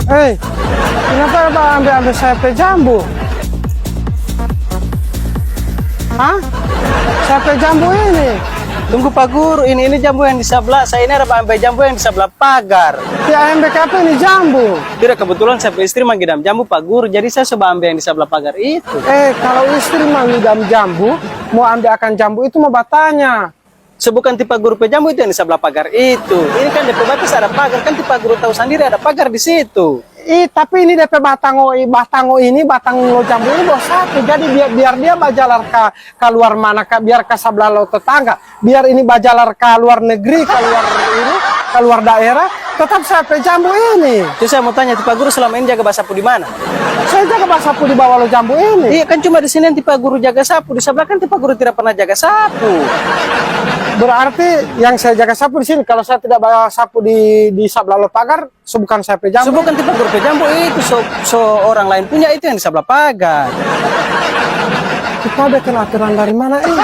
Hei, kenapa Abang ambil sapu jambu? Hah? Sapu jambu ini? Tunggu Pak Guru, ini jambu yang di sebelah. Saya ini ada ambil jambu yang di sebelah pagar. Ya MBKP ini jambu. Tidak, kebetulan saya istri mengidam jambu Pak Guru, jadi saya coba ambil yang di sebelah pagar itu. Kalau istri mengidam jambu, mau ambil akan jambu itu mau batanya. Bukan tipe Guru jambu itu yang di sebelah pagar itu. Ini kan DP batas ada pagar, kan tipe Guru tahu sendiri ada pagar di situ. Tapi ini DP batango ini batang lo jambu ini bos satu. Jadi biar dia bajalar ke luar mana, biar ke sebelah lo tetangga, biar ini bajalar ke luar negeri, ke luar daerah, tetap sapu jambu ini. Terus saya mau tanya, tipe Guru selama ini jaga sapu di mana? Saya jaga sapu di bawah lo jambu ini. Iya kan cuma di sini yang tipe Guru jaga sapu, di sebelah kan tipe Guru tidak pernah jaga sapu. Berarti yang saya jaga sapu di sini. Kalau saya tidak bawa sapu di sebelah lo pagar, bukan sapu jambu. Bukan tipe Guru jambu itu, orang lain punya itu yang di sebelah pagar. Kita ada aturan dari mana ini?